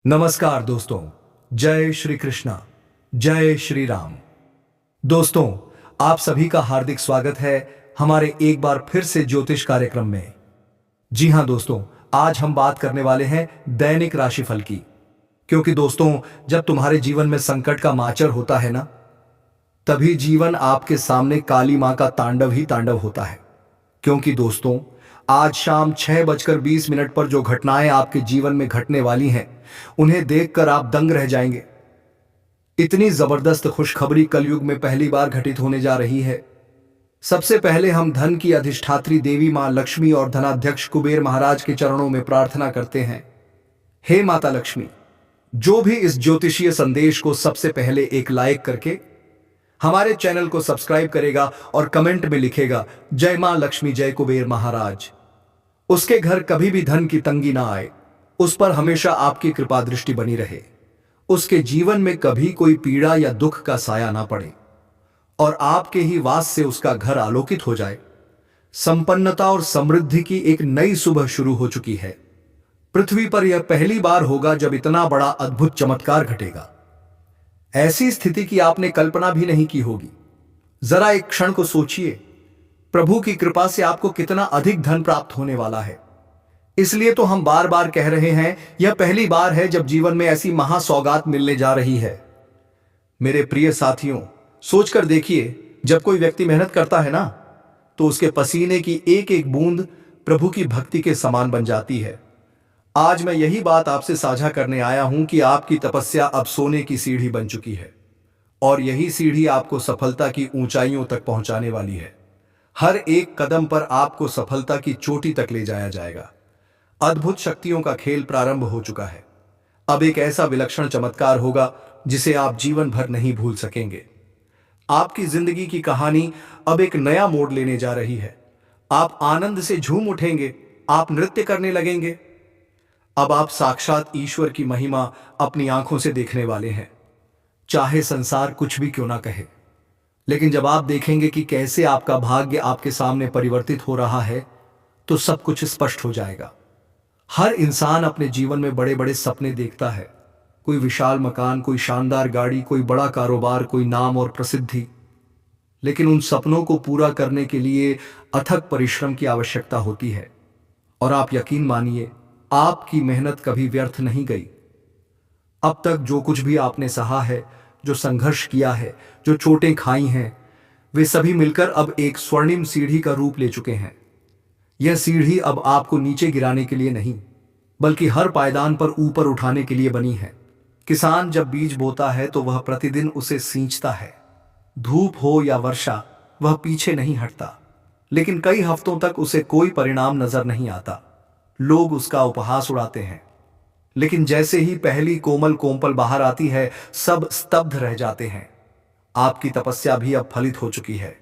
नमस्कार दोस्तों। जय श्री कृष्णा, जय श्री राम। दोस्तों, आप सभी का हार्दिक स्वागत है हमारे एक बार फिर से ज्योतिष कार्यक्रम में। जी हां दोस्तों, आज हम बात करने वाले हैं दैनिक राशिफल की। क्योंकि दोस्तों, जब तुम्हारे जीवन में संकट का माचर होता है ना, तभी जीवन आपके सामने काली मां का तांडव ही तांडव होता है। क्योंकि दोस्तों, आज शाम 6:20 पर जो घटनाएं आपके जीवन में घटने वाली हैं, उन्हें देखकर आप दंग रह जाएंगे। इतनी जबरदस्त खुशखबरी कलयुग में पहली बार घटित होने जा रही है। सबसे पहले हम धन की अधिष्ठात्री देवी मां लक्ष्मी और धनाध्यक्ष कुबेर महाराज के चरणों में प्रार्थना करते हैं। हे माता लक्ष्मी, जो भी इस ज्योतिषीय संदेश को सबसे पहले एक लाइक करके हमारे चैनल को सब्सक्राइब करेगा और कमेंट में लिखेगा जय मां लक्ष्मी, जय कुबेर महाराज, उसके घर कभी भी धन की तंगी ना आए, उस पर हमेशा आपकी कृपा दृष्टि बनी रहे, उसके जीवन में कभी कोई पीड़ा या दुख का साया ना पड़े और आपके ही वास से उसका घर आलोकित हो जाए। संपन्नता और समृद्धि की एक नई सुबह शुरू हो चुकी है। पृथ्वी पर यह पहली बार होगा जब इतना बड़ा अद्भुत चमत्कार घटेगा। ऐसी स्थिति की आपने कल्पना भी नहीं की होगी। जरा एक क्षण को सोचिए, प्रभु की कृपा से आपको कितना अधिक धन प्राप्त होने वाला है। इसलिए तो हम बार बार कह रहे हैं, यह पहली बार है जब जीवन में ऐसी महासौगात मिलने जा रही है। मेरे प्रिय साथियों, सोचकर देखिए, जब कोई व्यक्ति मेहनत करता है ना, तो उसके पसीने की एक एक बूंद प्रभु की भक्ति के समान बन जाती है। आज मैं यही बात आपसे साझा करने आया हूं कि आपकी तपस्या अब सोने की सीढ़ी बन चुकी है और यही सीढ़ी आपको सफलता की ऊंचाइयों तक पहुंचाने वाली है। हर एक कदम पर आपको सफलता की चोटी तक ले जाया जाएगा। अद्भुत शक्तियों का खेल प्रारंभ हो चुका है। अब एक ऐसा विलक्षण चमत्कार होगा जिसे आप जीवन भर नहीं भूल सकेंगे। आपकी जिंदगी की कहानी अब एक नया मोड़ लेने जा रही है। आप आनंद से झूम उठेंगे, आप नृत्य करने लगेंगे। अब आप साक्षात ईश्वर की महिमा अपनी आंखों से देखने वाले हैं। चाहे संसार कुछ भी क्यों ना कहे, लेकिन जब आप देखेंगे कि कैसे आपका भाग्य आपके सामने परिवर्तित हो रहा है, तो सब कुछ स्पष्ट हो जाएगा। हर इंसान अपने जीवन में बड़े बड़े सपने देखता है। कोई विशाल मकान, कोई शानदार गाड़ी, कोई बड़ा कारोबार, कोई नाम और प्रसिद्धि। लेकिन उन सपनों को पूरा करने के लिए अथक परिश्रम की आवश्यकता होती है। और आप यकीन मानिए, आपकी मेहनत कभी व्यर्थ नहीं गई। अब तक जो कुछ भी आपने सहा है, जो संघर्ष किया है, जो चोटें खाई हैं, वे सभी मिलकर अब एक स्वर्णिम सीढ़ी का रूप ले चुके हैं। यह सीढ़ी अब आपको नीचे गिराने के लिए नहीं, बल्कि हर पायदान पर ऊपर उठाने के लिए बनी है। किसान जब बीज बोता है तो वह प्रतिदिन उसे सींचता है। धूप हो या वर्षा, वह पीछे नहीं हटता। लेकिन कई हफ्तों तक उसे कोई परिणाम नजर नहीं आता। लोग उसका उपहास उड़ाते हैं। लेकिन जैसे ही पहली कोमल कोमपल बाहर आती है, सब स्तब्ध रह जाते हैं। आपकी तपस्या भी अब फलित हो चुकी है।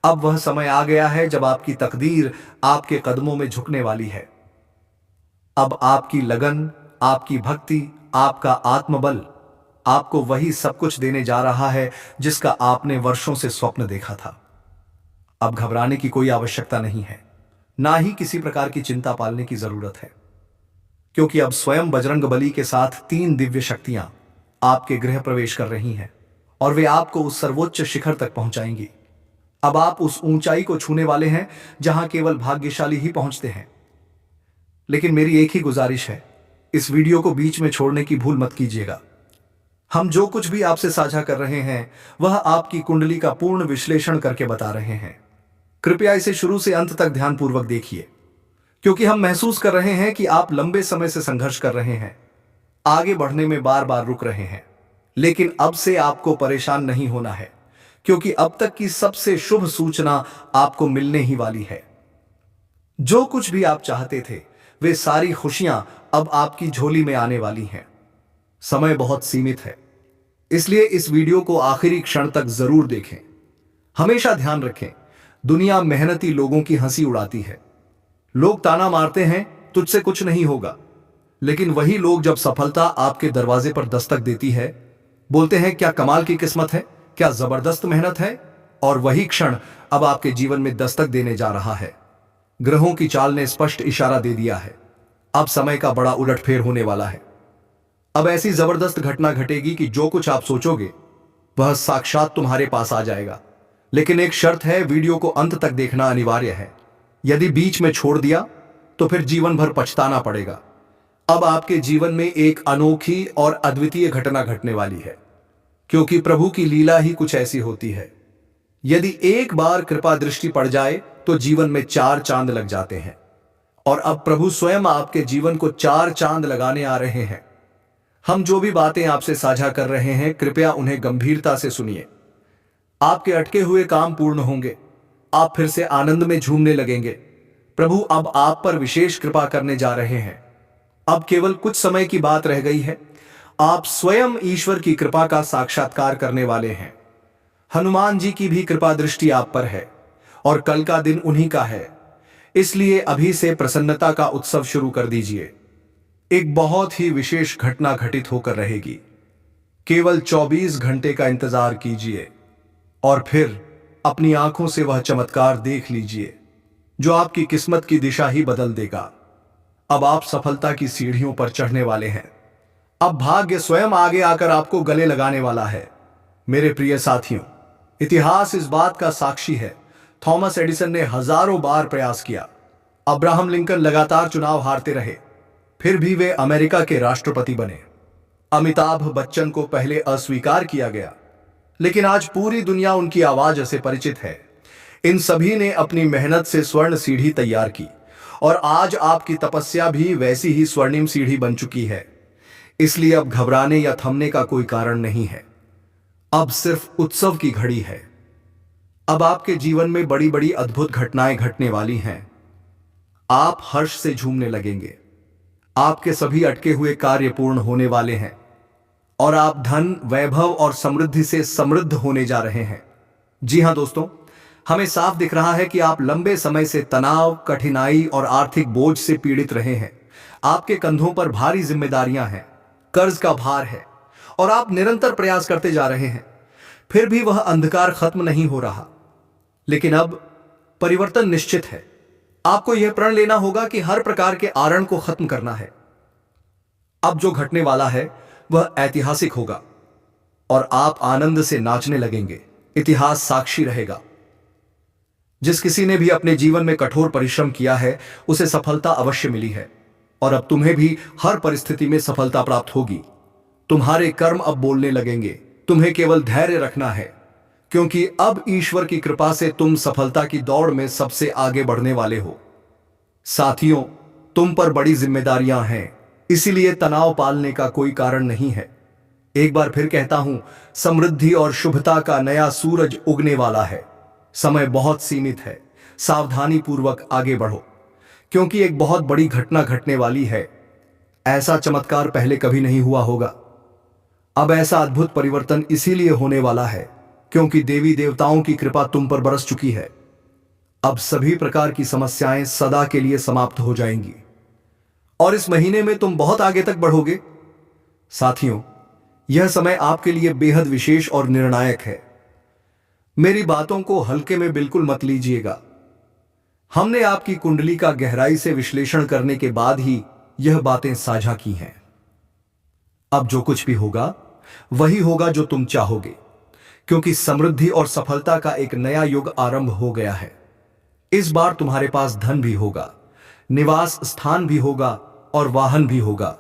अब वह समय आ गया है जब आपकी तकदीर आपके कदमों में झुकने वाली है। अब आपकी लगन, आपकी भक्ति, आपका आत्मबल आपको वही सब कुछ देने जा रहा है जिसका आपने वर्षों से स्वप्न देखा था। अब घबराने की कोई आवश्यकता नहीं है, ना ही किसी प्रकार की चिंता पालने की जरूरत है। क्योंकि अब स्वयं बजरंगबली के साथ 3 दिव्य शक्तियां आपके गृह प्रवेश कर रही हैं और वे आपको उस सर्वोच्च शिखर तक पहुंचाएंगी। अब आप उस ऊंचाई को छूने वाले हैं जहां केवल भाग्यशाली ही पहुंचते हैं। लेकिन मेरी एक ही गुजारिश है, इस वीडियो को बीच में छोड़ने की भूल मत कीजिएगा। हम जो कुछ भी आपसे साझा कर रहे हैं, वह आपकी कुंडली का पूर्ण विश्लेषण करके बता रहे हैं। कृपया इसे शुरू से अंत तक ध्यानपूर्वक देखिए, क्योंकि हम महसूस कर रहे हैं कि आप लंबे समय से संघर्ष कर रहे हैं, आगे बढ़ने में बार बार रुक रहे हैं। लेकिन अब से आपको परेशान नहीं होना है, क्योंकि अब तक की सबसे शुभ सूचना आपको मिलने ही वाली है। जो कुछ भी आप चाहते थे, वे सारी खुशियां अब आपकी झोली में आने वाली हैं। समय बहुत सीमित है, इसलिए इस वीडियो को आखिरी क्षण तक जरूर देखें। हमेशा ध्यान रखें, दुनिया मेहनती लोगों की हंसी उड़ाती है। लोग ताना मारते हैं, तुझसे कुछ नहीं होगा। लेकिन वही लोग जब सफलता आपके दरवाजे पर दस्तक देती है, बोलते हैं क्या कमाल की किस्मत है, क्या जबरदस्त मेहनत है। और वही क्षण अब आपके जीवन में दस्तक देने जा रहा है। ग्रहों की चाल ने स्पष्ट इशारा दे दिया है, अब समय का बड़ा उलटफेर होने वाला है। अब ऐसी जबरदस्त घटना घटेगी कि जो कुछ आप सोचोगे वह साक्षात तुम्हारे पास आ जाएगा। लेकिन एक शर्त है, वीडियो को अंत तक देखना अनिवार्य है। यदि बीच में छोड़ दिया तो फिर जीवन भर पछताना पड़ेगा। अब आपके जीवन में एक अनोखी और अद्वितीय घटना घटने वाली है, क्योंकि प्रभु की लीला ही कुछ ऐसी होती है। यदि एक बार कृपा दृष्टि पड़ जाए तो जीवन में 4 चांद लग जाते हैं। और अब प्रभु स्वयं आपके जीवन को 4 चांद लगाने आ रहे हैं। हम जो भी बातें आपसे साझा कर रहे हैं, कृपया उन्हें गंभीरता से सुनिए। आपके अटके हुए काम पूर्ण होंगे। आप फिर से आनंद में झूमने लगेंगे। प्रभु अब आप पर विशेष कृपा करने जा रहे हैं। अब केवल कुछ समय की बात रह गई है। आप स्वयं ईश्वर की कृपा का साक्षात्कार करने वाले हैं। हनुमान जी की भी कृपा दृष्टि आप पर है और कल का दिन उन्हीं का है। इसलिए अभी से प्रसन्नता का उत्सव शुरू कर दीजिए। एक बहुत ही विशेष घटना घटित होकर रहेगी। केवल 24 घंटे का इंतजार कीजिए और फिर अपनी आंखों से वह चमत्कार देख लीजिए जो आपकी किस्मत की दिशा ही बदल देगा। अब आप सफलता की सीढ़ियों पर चढ़ने वाले हैं। अब भाग्य स्वयं आगे आकर आपको गले लगाने वाला है। मेरे प्रिय साथियों, इतिहास इस बात का साक्षी है। थॉमस एडिसन ने हजारों बार प्रयास किया। अब्राहम लिंकन लगातार चुनाव हारते रहे, फिर भी वे अमेरिका के राष्ट्रपति बने। अमिताभ बच्चन को पहले अस्वीकार किया गया, लेकिन आज पूरी दुनिया उनकी आवाज से परिचित है। इन सभी ने अपनी मेहनत से स्वर्ण सीढ़ी तैयार की और आज आपकी तपस्या भी वैसी ही स्वर्णिम सीढ़ी बन चुकी है। इसलिए अब घबराने या थमने का कोई कारण नहीं है। अब सिर्फ उत्सव की घड़ी है। अब आपके जीवन में बड़ी बड़ी अद्भुत घटनाएं घटने वाली हैं। आप हर्ष से झूमने लगेंगे। आपके सभी अटके हुए कार्य पूर्ण होने वाले हैं और आप धन, वैभव और समृद्धि से समृद्ध होने जा रहे हैं। जी हां दोस्तों, हमें साफ दिख रहा है कि आप लंबे समय से तनाव, कठिनाई और आर्थिक बोझ से पीड़ित रहे हैं। आपके कंधों पर भारी जिम्मेदारियां हैं, कर्ज का भार है और आप निरंतर प्रयास करते जा रहे हैं, फिर भी वह अंधकार खत्म नहीं हो रहा। लेकिन अब परिवर्तन निश्चित है। आपको यह प्रण लेना होगा कि हर प्रकार के आरण को खत्म करना है। अब जो घटने वाला है वह ऐतिहासिक होगा और आप आनंद से नाचने लगेंगे। इतिहास साक्षी रहेगा। जिस किसी ने भी अपने जीवन में कठोर परिश्रम किया है उसे सफलता अवश्य मिली है और अब तुम्हें भी हर परिस्थिति में सफलता प्राप्त होगी। तुम्हारे कर्म अब बोलने लगेंगे। तुम्हें केवल धैर्य रखना है, क्योंकि अब ईश्वर की कृपा से तुम सफलता की दौड़ में सबसे आगे बढ़ने वाले हो। साथियों, तुम पर बड़ी जिम्मेदारियां हैं, इसीलिए तनाव पालने का कोई कारण नहीं है। एक बार फिर कहता हूं, समृद्धि और शुभता का नया सूरज उगने वाला है। समय बहुत सीमित है। सावधानी पूर्वक आगे बढ़ो, क्योंकि एक बहुत बड़ी घटना घटने वाली है। ऐसा चमत्कार पहले कभी नहीं हुआ होगा। अब ऐसा अद्भुत परिवर्तन इसीलिए होने वाला है क्योंकि देवी देवताओं की कृपा तुम पर बरस चुकी है। अब सभी प्रकार की समस्याएं सदा के लिए समाप्त हो जाएंगी और इस महीने में तुम बहुत आगे तक बढ़ोगे। साथियों, यह समय आपके लिए बेहद विशेष और निर्णायक है। मेरी बातों को हल्के में बिल्कुल मत लीजिएगा। हमने आपकी कुंडली का गहराई से विश्लेषण करने के बाद ही यह बातें साझा की हैं। अब जो कुछ भी होगा वही होगा जो तुम चाहोगे, क्योंकि समृद्धि और सफलता का एक नया युग आरंभ हो गया है। इस बार तुम्हारे पास धन भी होगा, निवास स्थान भी होगा और वाहन भी होगा।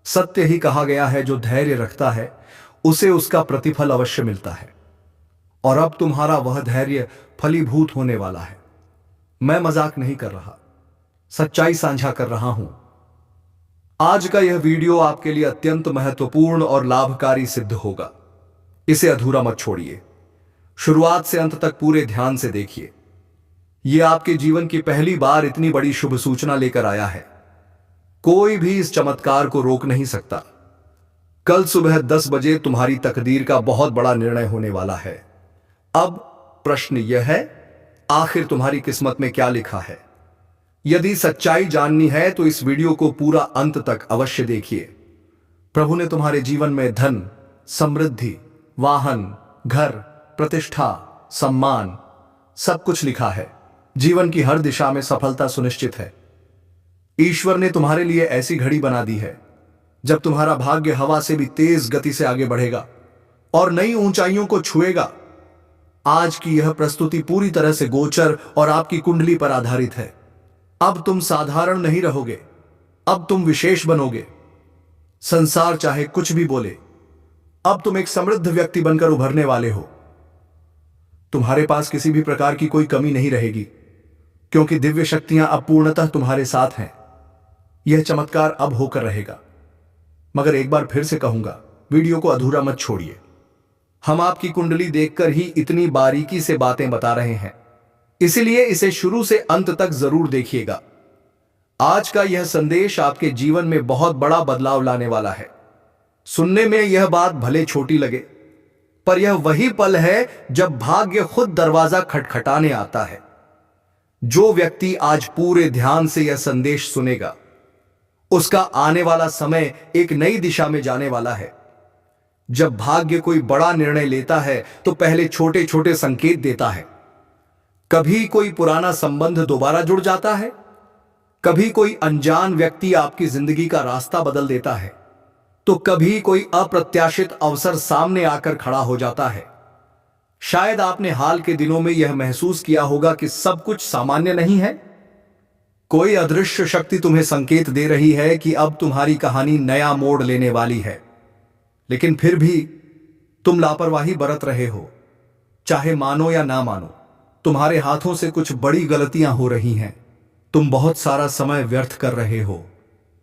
सत्य ही कहा गया है, जो धैर्य रखता है उसे उसका प्रतिफल अवश्य मिलता है। और अब तुम्हारा वह धैर्य फलीभूत होने वाला है। मैं मजाक नहीं कर रहा, सच्चाई साझा कर रहा हूं। आज का यह वीडियो आपके लिए अत्यंत महत्वपूर्ण और लाभकारी सिद्ध होगा। इसे अधूरा मत छोड़िए। शुरुआत से अंत तक पूरे ध्यान से देखिए। यह आपके जीवन की पहली बार इतनी बड़ी शुभ सूचना लेकर आया है। कोई भी इस चमत्कार को रोक नहीं सकता। कल सुबह 10 बजे तुम्हारी तकदीर का बहुत बड़ा निर्णय होने वाला है। अब प्रश्न यह है, आखिर तुम्हारी किस्मत में क्या लिखा है? यदि सच्चाई जाननी है तो इस वीडियो को पूरा अंत तक अवश्य देखिए। प्रभु ने तुम्हारे जीवन में धन, समृद्धि, वाहन, घर, प्रतिष्ठा, सम्मान सब कुछ लिखा है। जीवन की हर दिशा में सफलता सुनिश्चित है। ईश्वर ने तुम्हारे लिए ऐसी घड़ी बना दी है जब तुम्हारा भाग्य हवा से भी तेज गति से आगे बढ़ेगा और नई ऊंचाइयों को छुएगा। आज की यह प्रस्तुति पूरी तरह से गोचर और आपकी कुंडली पर आधारित है। अब तुम साधारण नहीं रहोगे, अब तुम विशेष बनोगे। संसार चाहे कुछ भी बोले, अब तुम एक समृद्ध व्यक्ति बनकर उभरने वाले हो। तुम्हारे पास किसी भी प्रकार की कोई कमी नहीं रहेगी, क्योंकि दिव्य शक्तियां अब पूर्णतः तुम्हारे साथ हैं। यह चमत्कार अब होकर रहेगा। मगर एक बार फिर से कहूंगा, वीडियो को अधूरा मत छोड़िए। हम आपकी कुंडली देखकर ही इतनी बारीकी से बातें बता रहे हैं, इसलिए इसे शुरू से अंत तक जरूर देखिएगा। आज का यह संदेश आपके जीवन में बहुत बड़ा बदलाव लाने वाला है। सुनने में यह बात भले छोटी लगे, पर यह वही पल है जब भाग्य खुद दरवाजा खटखटाने आता है। जो व्यक्ति आज पूरे ध्यान से यह संदेश सुनेगा, उसका आने वाला समय एक नई दिशा में जाने वाला है। जब भाग्य कोई बड़ा निर्णय लेता है तो पहले छोटे छोटे संकेत देता है। कभी कोई पुराना संबंध दोबारा जुड़ जाता है, कभी कोई अनजान व्यक्ति आपकी जिंदगी का रास्ता बदल देता है, तो कभी कोई अप्रत्याशित अवसर सामने आकर खड़ा हो जाता है। शायद आपने हाल के दिनों में यह महसूस किया होगा कि सब कुछ सामान्य नहीं है। कोई अदृश्य शक्ति तुम्हें संकेत दे रही है कि अब तुम्हारी कहानी नया मोड़ लेने वाली है, लेकिन फिर भी तुम लापरवाही बरत रहे हो। चाहे मानो या ना मानो, तुम्हारे हाथों से कुछ बड़ी गलतियां हो रही हैं। तुम बहुत सारा समय व्यर्थ कर रहे हो,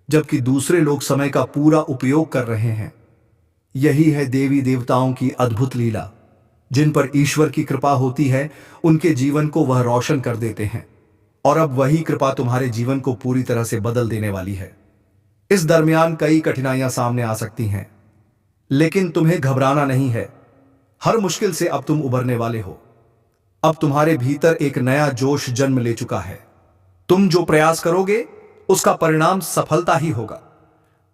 जबकि दूसरे लोग समय का पूरा उपयोग कर रहे हैं। यही है देवी देवताओं की अद्भुत लीला। जिन पर ईश्वर की कृपा होती है, उनके जीवन को वह रोशन कर देते हैं, और अब वही कृपा तुम्हारे जीवन को पूरी तरह से बदल देने वाली है। इस दरमियान कई कठिनाइयां सामने आ सकती हैं, लेकिन तुम्हें घबराना नहीं है। हर मुश्किल से अब तुम उभरने वाले हो। अब तुम्हारे भीतर एक नया जोश जन्म ले चुका है। तुम जो प्रयास करोगे, उसका परिणाम सफलता ही होगा।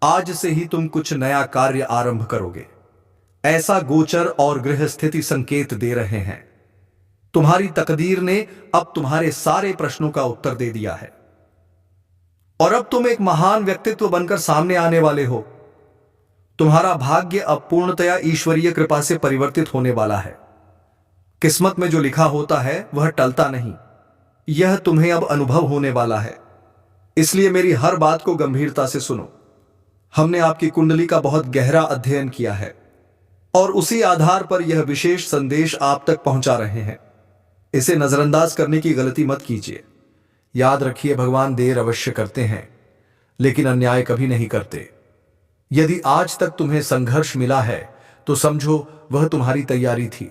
आज से ही तुम कुछ नया कार्य आरंभ करोगे, ऐसा गोचर और गृह स्थिति संकेत दे रहे हैं। तुम्हारी तकदीर ने अब तुम्हारे सारे प्रश्नों का उत्तर दे दिया है, और अब तुम एक महान व्यक्तित्व बनकर सामने आने वाले हो। तुम्हारा भाग्य अब पूर्णतया ईश्वरीय कृपा से परिवर्तित होने वाला है। किस्मत में जो लिखा होता है वह टलता नहीं। यह तुम्हें अब अनुभव होने वाला है, इसलिए मेरी हर बात को गंभीरता से सुनो। हमने आपकी कुंडली का बहुत गहरा अध्ययन किया है, और उसी आधार पर यह विशेष संदेश आप तक पहुंचा रहे हैं। इसे नजरअंदाज करने की गलती मत कीजिए। याद रखिए, भगवान देर अवश्य करते हैं, लेकिन अन्याय कभी नहीं करते। यदि आज तक तुम्हें संघर्ष मिला है, तो समझो वह तुम्हारी तैयारी थी।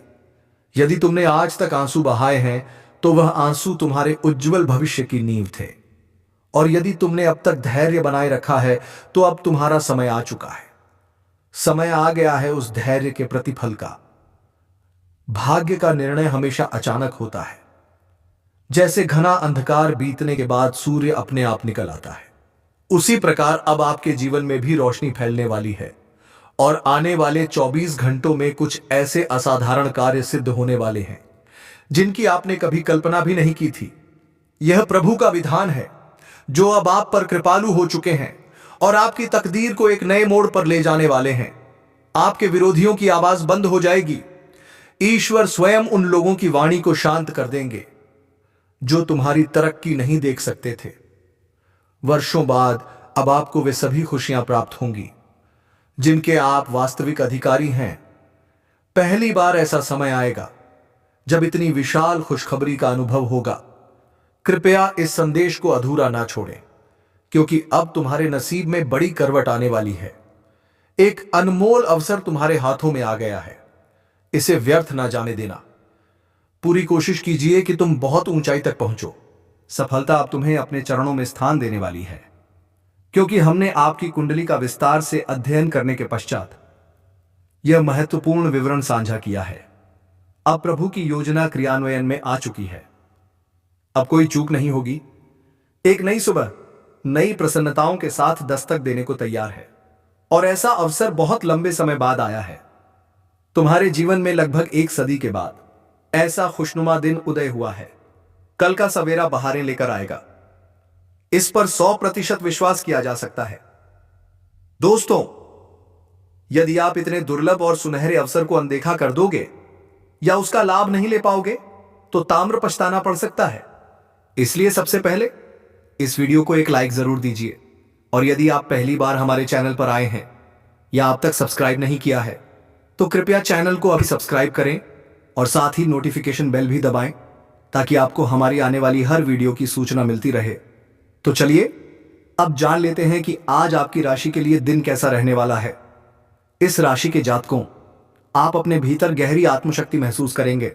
यदि तुमने आज तक आंसू बहाए हैं, तो वह आंसू तुम्हारे उज्जवल भविष्य की नींव थे। और यदि तुमने अब तक धैर्य बनाए रखा है, तो अब तुम्हारा समय आ चुका है। समय आ गया है उस धैर्य के प्रतिफल का। भाग्य का निर्णय हमेशा अचानक होता है। जैसे घना अंधकार बीतने के बाद सूर्य अपने आप निकल आता है, उसी प्रकार अब आपके जीवन में भी रोशनी फैलने वाली है, और आने वाले 24 घंटों में कुछ ऐसे असाधारण कार्य सिद्ध होने वाले हैं जिनकी आपने कभी कल्पना भी नहीं की थी। यह प्रभु का विधान है, जो अब आप पर कृपालु हो चुके हैं और आपकी तकदीर को एक नए मोड़ पर ले जाने वाले हैं। आपके विरोधियों की आवाज बंद हो जाएगी। ईश्वर स्वयं उन लोगों की वाणी को शांत कर देंगे जो तुम्हारी तरक्की नहीं देख सकते थे। वर्षों बाद अब आपको वे सभी खुशियां प्राप्त होंगी जिनके आप वास्तविक अधिकारी हैं। पहली बार ऐसा समय आएगा जब इतनी विशाल खुशखबरी का अनुभव होगा। कृपया इस संदेश को अधूरा ना छोड़ें, क्योंकि अब तुम्हारे नसीब में बड़ी करवट आने वाली है। एक अनमोल अवसर तुम्हारे हाथों में आ गया है, इसे व्यर्थ ना जाने देना। पूरी कोशिश कीजिए कि तुम बहुत ऊंचाई तक पहुंचो। सफलता अब तुम्हें अपने चरणों में स्थान देने वाली है, क्योंकि हमने आपकी कुंडली का विस्तार से अध्ययन करने के पश्चात यह महत्वपूर्ण विवरण साझा किया है। अब प्रभु की योजना क्रियान्वयन में आ चुकी है। अब कोई चूक नहीं होगी। एक नई सुबह नई प्रसन्नताओं के साथ दस्तक देने को तैयार है, और ऐसा अवसर बहुत लंबे समय बाद आया है। तुम्हारे जीवन में लगभग 1 सदी के बाद ऐसा खुशनुमा दिन उदय हुआ है। कल का सवेरा बहारें लेकर आएगा, इस पर 100% विश्वास किया जा सकता है। दोस्तों, यदि आप इतने दुर्लभ और सुनहरे अवसर को अनदेखा कर दोगे या उसका लाभ नहीं ले पाओगे तो ताम्र पछताना पड़ सकता है। इसलिए सबसे पहले इस वीडियो को एक लाइक जरूर दीजिए, और यदि आप पहली बार हमारे चैनल पर आए हैं या अब तक सब्सक्राइब नहीं किया है तो कृपया चैनल को अभी सब्सक्राइब करें और साथ ही नोटिफिकेशन बेल भी दबाएं ताकि आपको हमारी आने वाली हर वीडियो की सूचना मिलती रहे। तो चलिए अब जान लेते हैं कि आज आपकी राशि के लिए दिन कैसा रहने वाला है। इस राशि के जातकों, आप अपने भीतर गहरी आत्मशक्ति महसूस करेंगे।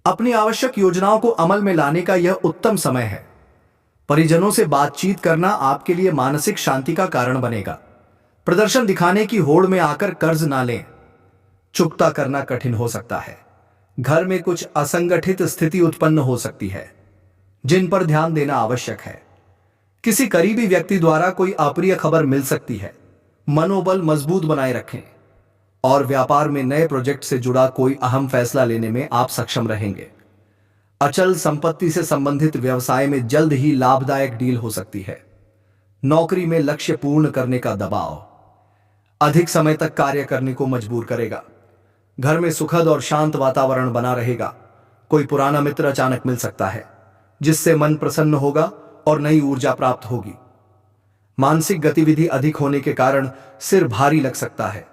अपनी आवश्यक योजनाओं को अमल में लाने का यह उत्तम समय है। परिजनों से बातचीत करना आपके लिए मानसिक शांति का कारण बनेगा। प्रदर्शन दिखाने की होड़ में आकर कर्ज ना लें, चुकता करना कठिन हो सकता है। घर में कुछ असंगठित स्थिति उत्पन्न हो सकती है जिन पर ध्यान देना आवश्यक है। किसी करीबी व्यक्ति द्वारा कोई अप्रिय खबर मिल सकती है। मनोबल मजबूत बनाए रखें और व्यापार में नए प्रोजेक्ट से जुड़ा कोई अहम फैसला लेने में आप सक्षम रहेंगे। अचल संपत्ति से संबंधित व्यवसाय में जल्द ही लाभदायक डील हो सकती है। नौकरी में लक्ष्य पूर्ण करने का दबाव अधिक समय तक कार्य करने को मजबूर करेगा। घर में सुखद और शांत वातावरण बना रहेगा। कोई पुराना मित्र अचानक मिल सकता है जिससे मन प्रसन्न होगा और नई ऊर्जा प्राप्त होगी। मानसिक गतिविधि अधिक होने के कारण सिर भारी लग सकता है।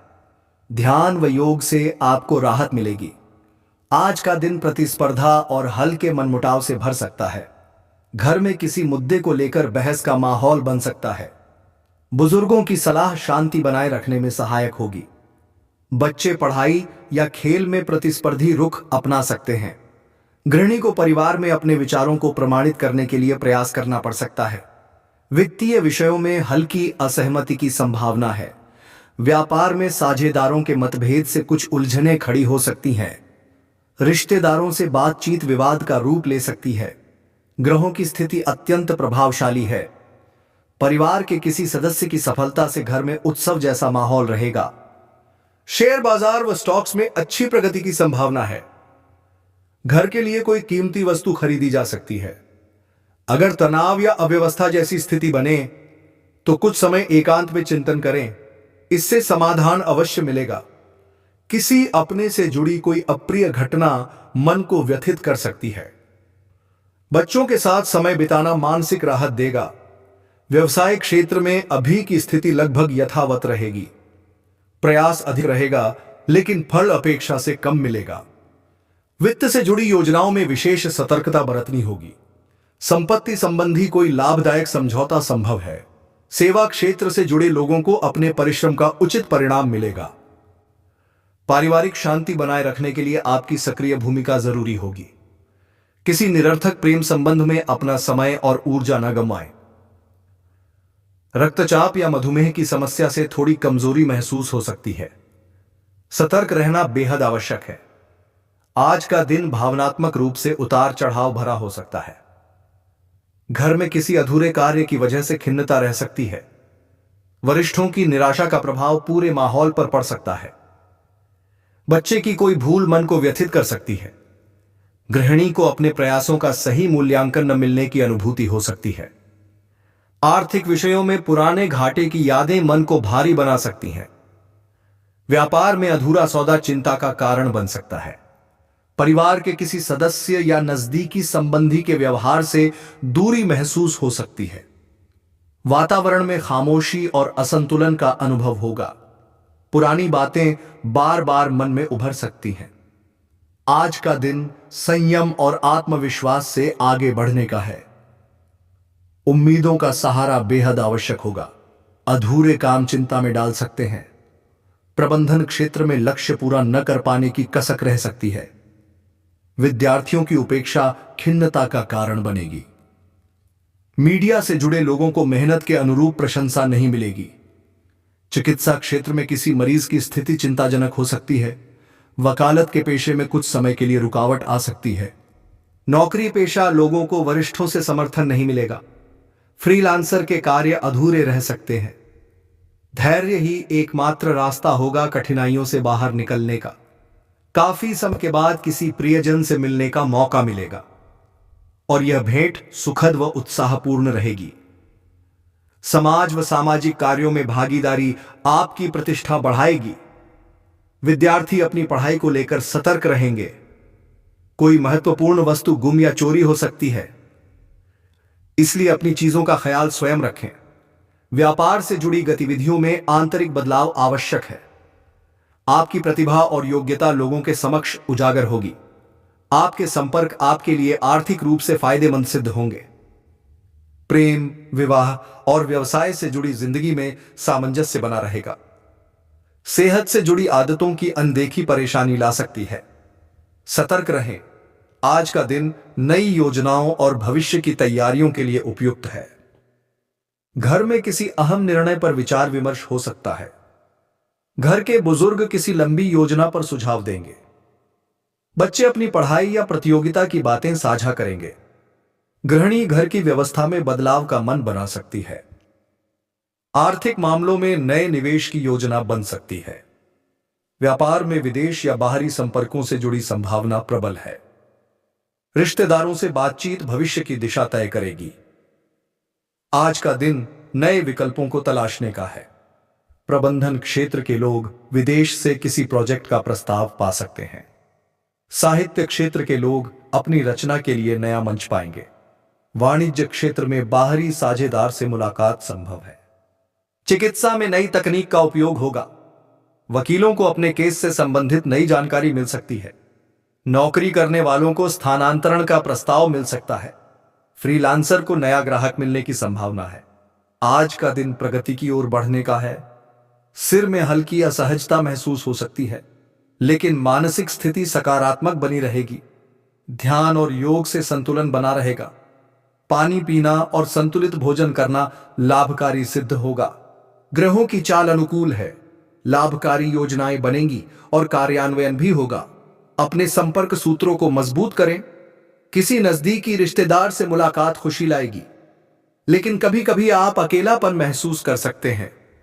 ध्यान व योग से आपको राहत मिलेगी। आज का दिन प्रतिस्पर्धा और हल्के मनमुटाव से भर सकता है। घर में किसी मुद्दे को लेकर बहस का माहौल बन सकता है। बुजुर्गों की सलाह शांति बनाए रखने में सहायक होगी। बच्चे पढ़ाई या खेल में प्रतिस्पर्धी रुख अपना सकते हैं। गृहिणी को परिवार में अपने विचारों को प्रमाणित करने के लिए प्रयास करना पड़ सकता है। वित्तीय विषयों में हल्की असहमति की संभावना है। व्यापार में साझेदारों के मतभेद से कुछ उलझनें खड़ी हो सकती हैं। रिश्तेदारों से बातचीत विवाद का रूप ले सकती है। ग्रहों की स्थिति अत्यंत प्रभावशाली है। परिवार के किसी सदस्य की सफलता से घर में उत्सव जैसा माहौल रहेगा। शेयर बाजार व स्टॉक्स में अच्छी प्रगति की संभावना है। घर के लिए कोई कीमती वस्तु खरीदी जा सकती है। अगर तनाव या अव्यवस्था जैसी स्थिति बने तो कुछ समय एकांत में चिंतन करें, इससे समाधान अवश्य मिलेगा। किसी अपने से जुड़ी कोई अप्रिय घटना मन को व्यथित कर सकती है। बच्चों के साथ समय बिताना मानसिक राहत देगा। व्यवसाय क्षेत्र में अभी की स्थिति लगभग यथावत रहेगी। प्रयास अधिक रहेगा लेकिन फल अपेक्षा से कम मिलेगा। वित्त से जुड़ी योजनाओं में विशेष सतर्कता बरतनी होगी। संपत्ति संबंधी कोई लाभदायक समझौता संभव है। सेवा क्षेत्र से जुड़े लोगों को अपने परिश्रम का उचित परिणाम मिलेगा। पारिवारिक शांति बनाए रखने के लिए आपकी सक्रिय भूमिका जरूरी होगी। किसी निरर्थक प्रेम संबंध में अपना समय और ऊर्जा न गंवाएं। रक्तचाप या मधुमेह की समस्या से थोड़ी कमजोरी महसूस हो सकती है। सतर्क रहना बेहद आवश्यक है। आज का दिन भावनात्मक रूप से उतार चढ़ाव भरा हो सकता है। घर में किसी अधूरे कार्य की वजह से खिन्नता रह सकती है। वरिष्ठों की निराशा का प्रभाव पूरे माहौल पर पड़ सकता है। बच्चे की कोई भूल मन को व्यथित कर सकती है। गृहिणी को अपने प्रयासों का सही मूल्यांकन न मिलने की अनुभूति हो सकती है। आर्थिक विषयों में पुराने घाटे की यादें मन को भारी बना सकती हैं। व्यापार में अधूरा सौदा चिंता का कारण बन सकता है। परिवार के किसी सदस्य या नजदीकी संबंधी के व्यवहार से दूरी महसूस हो सकती है। वातावरण में खामोशी और असंतुलन का अनुभव होगा। पुरानी बातें बार बार मन में उभर सकती हैं। आज का दिन संयम और आत्मविश्वास से आगे बढ़ने का है। उम्मीदों का सहारा बेहद आवश्यक होगा। अधूरे काम चिंता में डाल सकते हैं। प्रबंधन क्षेत्र में लक्ष्य पूरा न कर पाने की कसक रह सकती है। विद्यार्थियों की उपेक्षा खिन्नता का कारण बनेगी। मीडिया से जुड़े लोगों को मेहनत के अनुरूप प्रशंसा नहीं मिलेगी। चिकित्सा क्षेत्र में किसी मरीज की स्थिति चिंताजनक हो सकती है। वकालत के पेशे में कुछ समय के लिए रुकावट आ सकती है। नौकरी पेशा लोगों को वरिष्ठों से समर्थन नहीं मिलेगा। फ्रीलांसर के कार्य अधूरे रह सकते हैं। धैर्य ही एकमात्र रास्ता होगा कठिनाइयों से बाहर निकलने का। काफी समय के बाद किसी प्रियजन से मिलने का मौका मिलेगा और यह भेंट सुखद व उत्साहपूर्ण रहेगी। समाज व सामाजिक कार्यों में भागीदारी आपकी प्रतिष्ठा बढ़ाएगी। विद्यार्थी अपनी पढ़ाई को लेकर सतर्क रहेंगे। कोई महत्वपूर्ण वस्तु गुम या चोरी हो सकती है, इसलिए अपनी चीजों का ख्याल स्वयं रखें। व्यापार से जुड़ी गतिविधियों में आंतरिक बदलाव आवश्यक है। आपकी प्रतिभा और योग्यता लोगों के समक्ष उजागर होगी। आपके संपर्क आपके लिए आर्थिक रूप से फायदेमंद सिद्ध होंगे। प्रेम, विवाह और व्यवसाय से जुड़ी जिंदगी में सामंजस्य बना रहेगा। सेहत से जुड़ी आदतों की अनदेखी परेशानी ला सकती है। सतर्क रहें। आज का दिन नई योजनाओं और भविष्य की तैयारियों के लिए उपयुक्त है। घर में किसी अहम निर्णय पर विचार विमर्श हो सकता है। घर के बुजुर्ग किसी लंबी योजना पर सुझाव देंगे। बच्चे अपनी पढ़ाई या प्रतियोगिता की बातें साझा करेंगे। गृहिणी घर की व्यवस्था में बदलाव का मन बना सकती है। आर्थिक मामलों में नए निवेश की योजना बन सकती है। व्यापार में विदेश या बाहरी संपर्कों से जुड़ी संभावना प्रबल है। रिश्तेदारों से बातचीत भविष्य की दिशा तय करेगी। आज का दिन नए विकल्पों को तलाशने का है। प्रबंधन क्षेत्र के लोग विदेश से किसी प्रोजेक्ट का प्रस्ताव पा सकते हैं। साहित्य क्षेत्र के लोग अपनी रचना के लिए नया मंच पाएंगे। वाणिज्य क्षेत्र में बाहरी साझेदार से मुलाकात संभव है। चिकित्सा में नई तकनीक का उपयोग होगा। वकीलों को अपने केस से संबंधित नई जानकारी मिल सकती है। नौकरी करने वालों को स्थानांतरण का प्रस्ताव मिल सकता है। फ्रीलांसर को नया ग्राहक मिलने की संभावना है। आज का दिन प्रगति की ओर बढ़ने का है। सिर में हल्की असहजता महसूस हो सकती है, लेकिन मानसिक स्थिति सकारात्मक बनी रहेगी। ध्यान और योग से संतुलन बना रहेगा। पानी पीना और संतुलित भोजन करना लाभकारी सिद्ध होगा। ग्रहों की चाल अनुकूल है। लाभकारी योजनाएं बनेंगी और कार्यान्वयन भी होगा। अपने संपर्क सूत्रों को मजबूत करें। किसी नजदीकी रिश्तेदार से मुलाकात खुशी लाएगी, लेकिन कभी कभी आप अकेलापन महसूस कर सकते हैं।